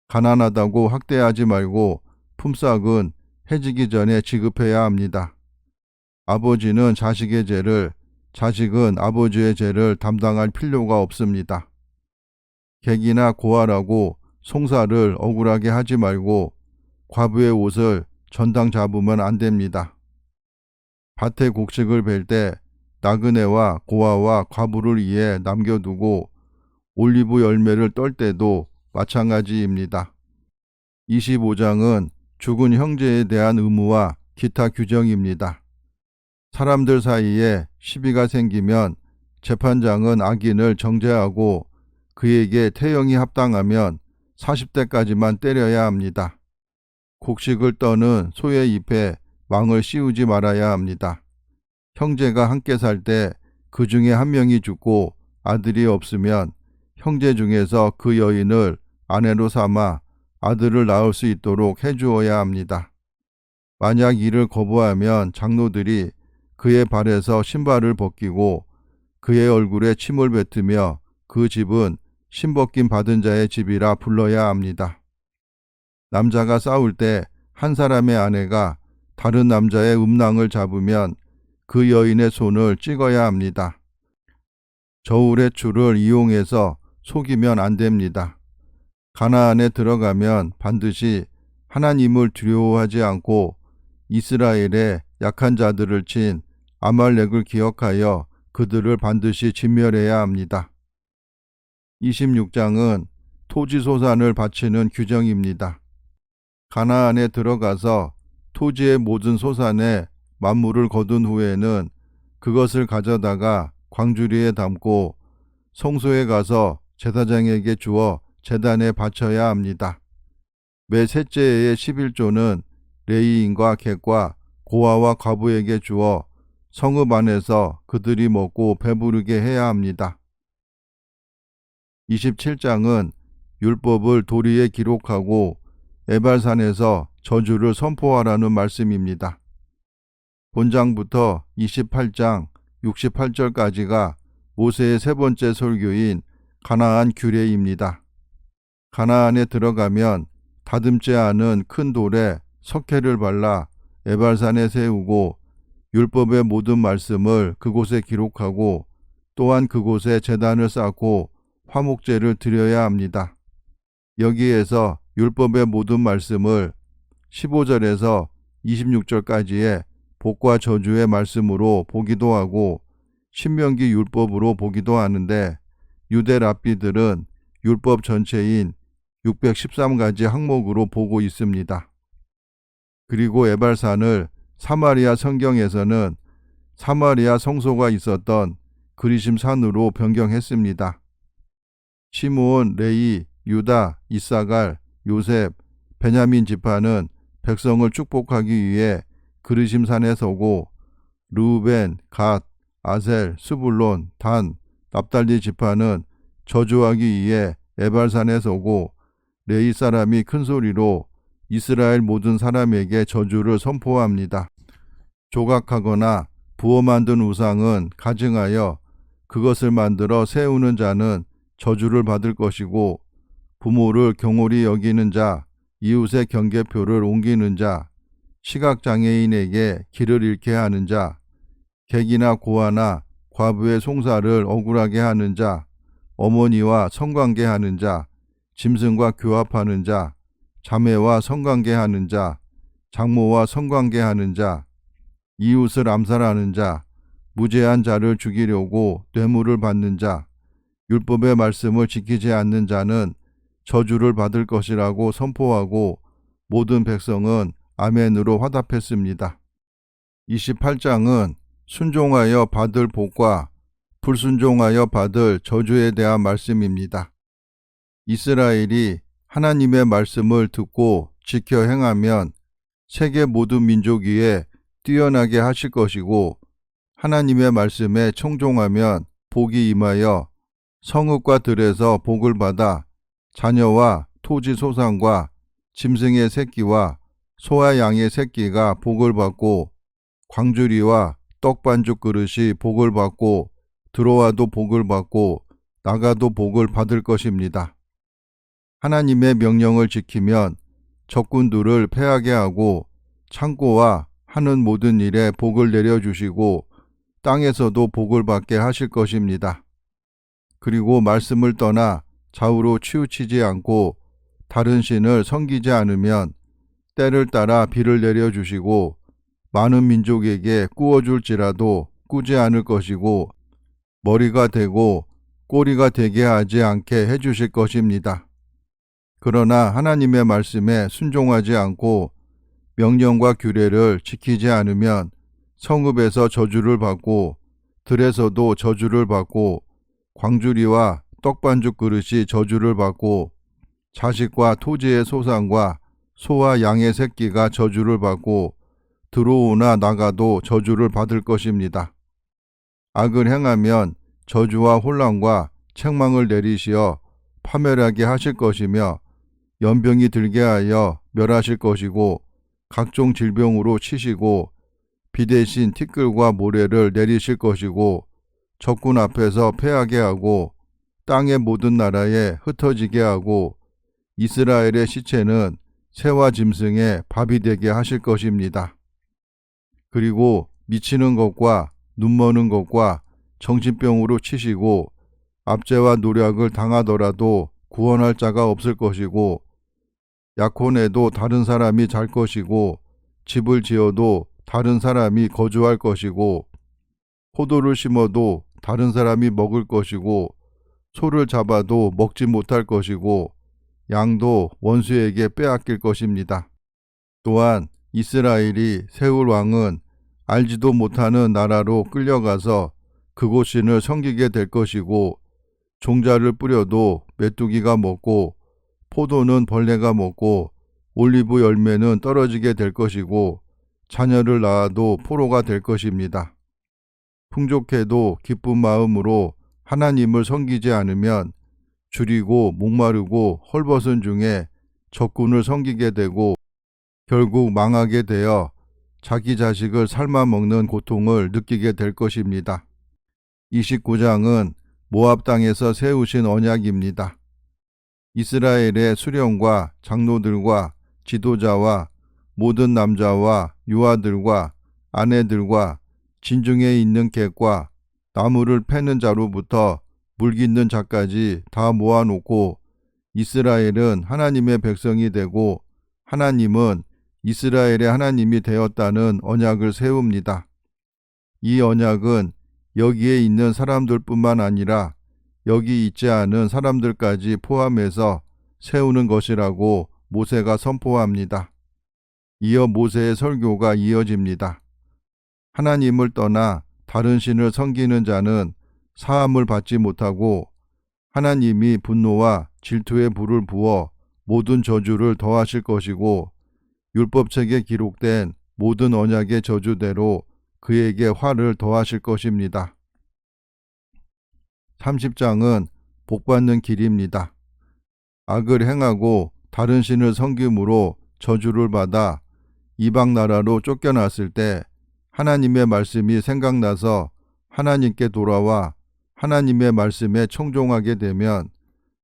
가난하다고 학대하지 말고 품삯은 해지기 전에 지급해야 합니다. 아버지는 자식의 죄를, 자식은 아버지의 죄를 담당할 필요가 없습니다. 객이나 고아라고 송사를 억울하게 하지 말고 과부의 옷을 전당 잡으면 안 됩니다. 밭에 곡식을 벨 때 나그네와 고아와 과부를 위해 남겨두고 올리브 열매를 떨 때도 마찬가지입니다. 25장은 죽은 형제에 대한 의무와 기타 규정입니다. 사람들 사이에 시비가 생기면 재판장은 악인을 정죄하고 그에게 태형이 합당하면 40대까지만 때려야 합니다. 곡식을 떠는 소의 잎에 망을 씌우지 말아야 합니다. 형제가 함께 살 때 그 중에 한 명이 죽고 아들이 없으면 형제 중에서 그 여인을 아내로 삼아 아들을 낳을 수 있도록 해주어야 합니다. 만약 이를 거부하면 장로들이 그의 발에서 신발을 벗기고 그의 얼굴에 침을 뱉으며 그 집은 신벗김 받은 자의 집이라 불러야 합니다. 남자가 싸울 때 한 사람의 아내가 다른 남자의 음낭을 잡으면 그 여인의 손을 찍어야 합니다. 저울의 줄을 이용해서 속이면 안 됩니다. 가나안에 들어가면 반드시 하나님을 두려워하지 않고 이스라엘의 약한 자들을 친 아말렉을 기억하여 그들을 반드시 진멸해야 합니다. 26장은 토지소산을 바치는 규정입니다. 가나안에 들어가서 토지의 모든 소산에 만물을 거둔 후에는 그것을 가져다가 광주리에 담고 성소에 가서 제사장에게 주어 제단에 바쳐야 합니다. 매 셋째 해의 11조는 레위인과 객과 고아와 과부에게 주어 성읍 안에서 그들이 먹고 배부르게 해야 합니다. 27장은 율법을 도리에 기록하고 에발산에서 저주를 선포하라는 말씀입니다. 본장부터 28장 68절까지가 모세의 세 번째 설교인 가나안 규례입니다. 가나안에 들어가면 다듬지 않은 큰 돌에 석회를 발라 에발산에 세우고 율법의 모든 말씀을 그곳에 기록하고 또한 그곳에 제단을 쌓고 화목제를 드려야 합니다. 여기에서 율법의 모든 말씀을 15절에서 26절까지의 복과 저주의 말씀으로 보기도 하고 신명기 율법으로 보기도 하는데 유대 랍비들은 율법 전체인 613가지 항목으로 보고 있습니다. 그리고 에발산을 사마리아 성경에서는 사마리아 성소가 있었던 그리심 산으로 변경했습니다. 시므온, 레위, 유다, 이사갈, 요셉, 베냐민 지파는 백성을 축복하기 위해 그리심 산에 서고 르우벤, 갓, 아셀, 스불론, 단, 납달리 지파는 저주하기 위해 에발산에 서고 레위 사람이 큰 소리로 이스라엘 모든 사람에게 저주를 선포합니다. 조각하거나 부어 만든 우상은 가증하여 그것을 만들어 세우는 자는 저주를 받을 것이고 부모를 경홀히 여기는 자, 이웃의 경계표를 옮기는 자, 시각장애인에게 길을 잃게 하는 자, 객이나 고아나 과부의 송사를 억울하게 하는 자, 어머니와 성관계하는 자, 짐승과 교합하는 자, 자매와 성관계하는 자, 장모와 성관계하는 자, 이웃을 암살하는 자, 무죄한 자를 죽이려고 뇌물을 받는 자, 율법의 말씀을 지키지 않는 자는 저주를 받을 것이라고 선포하고 모든 백성은 아멘으로 화답했습니다. 28장은 순종하여 받을 복과 불순종하여 받을 저주에 대한 말씀입니다. 이스라엘이 하나님의 말씀을 듣고 지켜 행하면 세계 모든 민족 위에 뛰어나게 하실 것이고 하나님의 말씀에 청종하면 복이 임하여 성읍과 들에서 복을 받아 자녀와 토지 소산과 짐승의 새끼와 소와 양의 새끼가 복을 받고 광주리와 떡반죽 그릇이 복을 받고 들어와도 복을 받고 나가도 복을 받을 것입니다. 하나님의 명령을 지키면 적군들을 패하게 하고 창고와 하는 모든 일에 복을 내려주시고 땅에서도 복을 받게 하실 것입니다. 그리고 말씀을 떠나 좌우로 치우치지 않고 다른 신을 섬기지 않으면 때를 따라 비를 내려주시고 많은 민족에게 꾸어줄지라도 꾸지 않을 것이고 머리가 되고 꼬리가 되게 하지 않게 해주실 것입니다. 그러나 하나님의 말씀에 순종하지 않고 명령과 규례를 지키지 않으면 성읍에서 저주를 받고 들에서도 저주를 받고 광주리와 떡반죽 그릇이 저주를 받고 자식과 토지의 소산과 소와 양의 새끼가 저주를 받고 들어오나 나가도 저주를 받을 것입니다. 악을 행하면 저주와 혼란과 책망을 내리시어 파멸하게 하실 것이며 연병이 들게 하여 멸하실 것이고 각종 질병으로 치시고 비 대신 티끌과 모래를 내리실 것이고 적군 앞에서 패하게 하고 땅의 모든 나라에 흩어지게 하고 이스라엘의 시체는 새와 짐승의 밥이 되게 하실 것입니다. 그리고 미치는 것과 눈머는 것과 정신병으로 치시고 압제와 노략을 당하더라도 구원할 자가 없을 것이고 약혼해도 다른 사람이 잘 것이고 집을 지어도 다른 사람이 거주할 것이고 포도를 심어도 다른 사람이 먹을 것이고 소를 잡아도 먹지 못할 것이고 양도 원수에게 빼앗길 것입니다. 또한 이스라엘이 세울 왕은 알지도 못하는 나라로 끌려가서 그곳 신을 섬기게 될 것이고 종자를 뿌려도 메뚜기가 먹고 포도는 벌레가 먹고 올리브 열매는 떨어지게 될 것이고 자녀를 낳아도 포로가 될 것입니다. 풍족해도 기쁜 마음으로 하나님을 섬기지 않으면 줄이고 목마르고 헐벗은 중에 적군을 섬기게 되고 결국 망하게 되어 자기 자식을 삶아 먹는 고통을 느끼게 될 것입니다. 29장은 모압 땅에서 세우신 언약입니다. 이스라엘의 수령과 장로들과 지도자와 모든 남자와 유아들과 아내들과 진중에 있는 객과 나무를 패는 자로부터 물 깃는 자까지 다 모아놓고 이스라엘은 하나님의 백성이 되고 하나님은 이스라엘의 하나님이 되었다는 언약을 세웁니다. 이 언약은 여기에 있는 사람들뿐만 아니라 여기 있지 않은 사람들까지 포함해서 세우는 것이라고 모세가 선포합니다. 이어 모세의 설교가 이어집니다. 하나님을 떠나 다른 신을 섬기는 자는 사함을 받지 못하고 하나님이 분노와 질투의 불을 부어 모든 저주를 더하실 것이고 율법책에 기록된 모든 언약의 저주대로 그에게 화를 더하실 것입니다. 30장은 복받는 길입니다. 악을 행하고 다른 신을 섬김으로 저주를 받아 이방 나라로 쫓겨났을 때 하나님의 말씀이 생각나서 하나님께 돌아와 하나님의 말씀에 청종하게 되면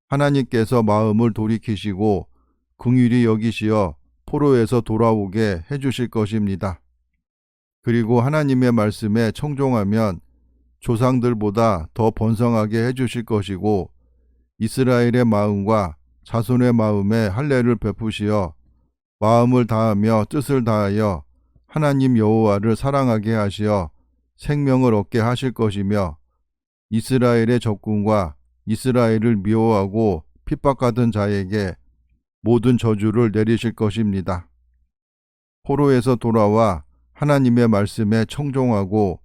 하나님께서 마음을 돌이키시고 긍휼히 여기시어 포로에서 돌아오게 해주실 것입니다. 그리고 하나님의 말씀에 청종하면 조상들보다 더 번성하게 해주실 것이고 이스라엘의 마음과 자손의 마음에 할례를 베푸시어 마음을 다하며 뜻을 다하여 하나님 여호와를 사랑하게 하시어 생명을 얻게 하실 것이며 이스라엘의 적군과 이스라엘을 미워하고 핍박하던 자에게 모든 저주를 내리실 것입니다. 포로에서 돌아와 하나님의 말씀에 청종하고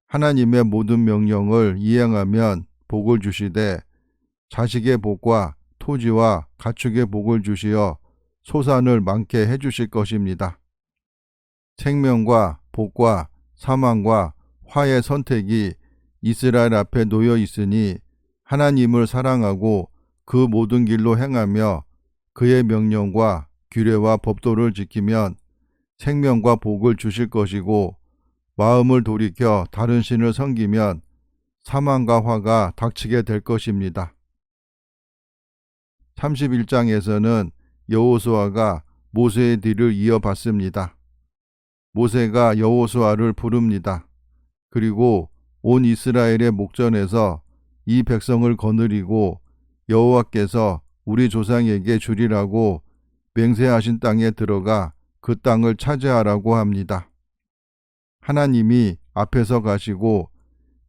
하나님의 모든 명령을 이행하면 복을 주시되 자식의 복과 토지와 가축의 복을 주시어 소산을 많게 해주실 것입니다. 생명과 복과 사망과 화의 선택이 이스라엘 앞에 놓여 있으니 하나님을 사랑하고 그 모든 길로 행하며 그의 명령과 규례와 법도를 지키면 생명과 복을 주실 것이고 마음을 돌이켜 다른 신을 섬기면 사망과 화가 닥치게 될 것입니다. 31장에서는 여호수아가 모세의 뒤를 이어받습니다. 모세가 여호수아를 부릅니다. 그리고 온 이스라엘의 목전에서 이 백성을 거느리고 여호와께서 우리 조상에게 주리라고 맹세하신 땅에 들어가 그 땅을 차지하라고 합니다. 하나님이 앞에서 가시고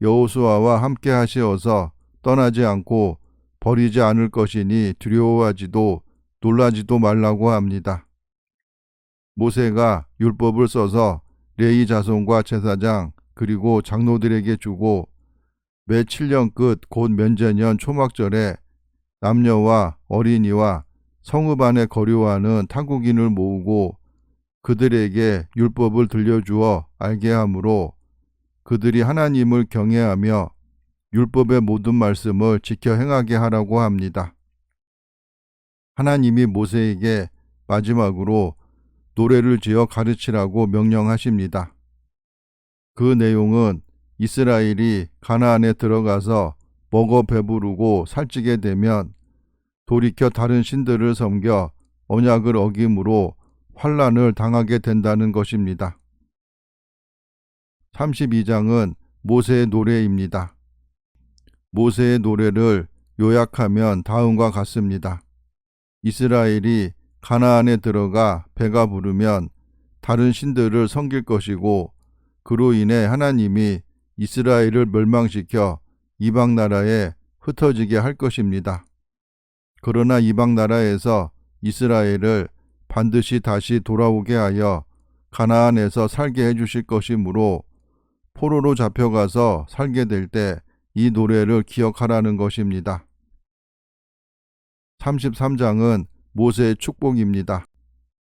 여호수아와 함께 하시어서 떠나지 않고 버리지 않을 것이니 두려워하지도 놀라지도 말라고 합니다. 모세가 율법을 써서 레위 자손과 제사장 그리고 장로들에게 주고 매 7년 끝 곧 면제년 초막절에 남녀와 어린이와 성읍 안에 거류하는 타국인을 모으고 그들에게 율법을 들려주어 알게 하므로 그들이 하나님을 경외하며 율법의 모든 말씀을 지켜 행하게 하라고 합니다. 하나님이 모세에게 마지막으로 노래를 지어 가르치라고 명령하십니다. 그 내용은 이스라엘이 가나안에 들어가서 먹어 배부르고 살찌게 되면 돌이켜 다른 신들을 섬겨 언약을 어김으로 환난을 당하게 된다는 것입니다. 32장은 모세의 노래입니다. 모세의 노래를 요약하면 다음과 같습니다. 이스라엘이 가나안에 들어가 배가 부르면 다른 신들을 섬길 것이고 그로 인해 하나님이 이스라엘을 멸망시켜 이방 나라에 흩어지게 할 것입니다. 그러나 이방 나라에서 이스라엘을 반드시 다시 돌아오게 하여 가나안에서 살게 해주실 것이므로 포로로 잡혀가서 살게 될 때 이 노래를 기억하라는 것입니다. 33장은 모세의 축복입니다.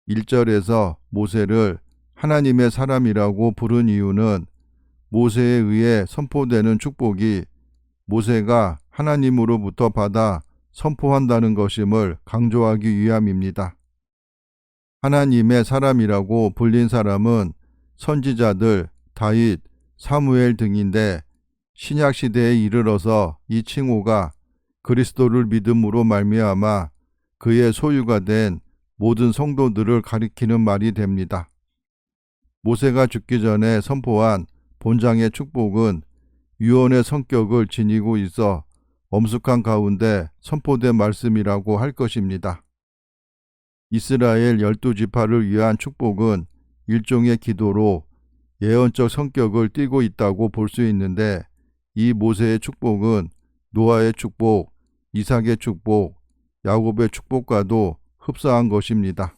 1절에서 모세를 하나님의 사람이라고 부른 이유는 모세에 의해 선포되는 축복이 모세가 하나님으로부터 받아 선포한다는 것임을 강조하기 위함입니다. 하나님의 사람이라고 불린 사람은 선지자들, 다윗, 사무엘 등인데 신약 시대에 이르러서 이 칭호가 그리스도를 믿음으로 말미암아 그의 소유가 된 모든 성도들을 가리키는 말이 됩니다. 모세가 죽기 전에 선포한 본장의 축복은 유언의 성격을 지니고 있어 엄숙한 가운데 선포된 말씀이라고 할 것입니다. 이스라엘 12지파를 위한 축복은 일종의 기도로 예언적 성격을 띠고 있다고 볼 수 있는데 이 모세의 축복은 노아의 축복, 이삭의 축복, 야곱의 축복과도 흡사한 것입니다.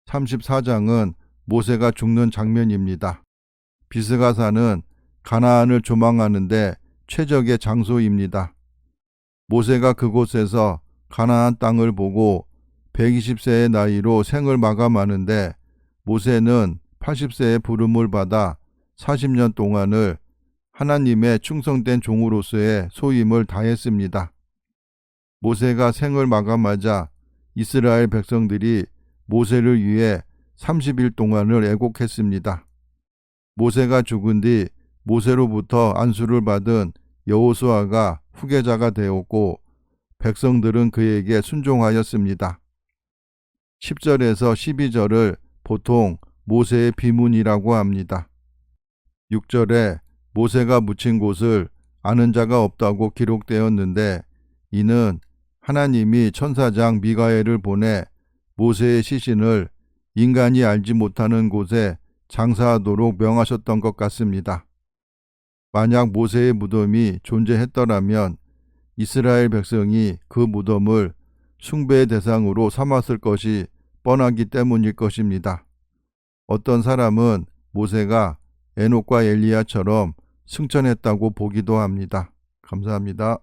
34장은 모세가 죽는 장면입니다. 비스가사는 가나안을 조망하는데 최적의 장소입니다. 모세가 그곳에서 가나안 땅을 보고 120세의 나이로 생을 마감하는데 모세는 80세의 부름을 받아 40년 동안을 하나님의 충성된 종으로서의 소임을 다했습니다. 모세가 생을 마감하자 이스라엘 백성들이 모세를 위해 30일 동안을 애곡했습니다. 모세가 죽은 뒤 모세로부터 안수를 받은 여호수아가 후계자가 되었고 백성들은 그에게 순종하였습니다. 10절에서 12절을 보통 모세의 비문이라고 합니다. 6절에 모세가 묻힌 곳을 아는 자가 없다고 기록되었는데 이는 하나님이 천사장 미가엘을 보내 모세의 시신을 인간이 알지 못하는 곳에 장사하도록 명하셨던 것 같습니다. 만약 모세의 무덤이 존재했더라면 이스라엘 백성이 그 무덤을 숭배의 대상으로 삼았을 것이 뻔하기 때문일 것입니다. 어떤 사람은 모세가 에녹과 엘리야처럼 승천했다고 보기도 합니다. 감사합니다.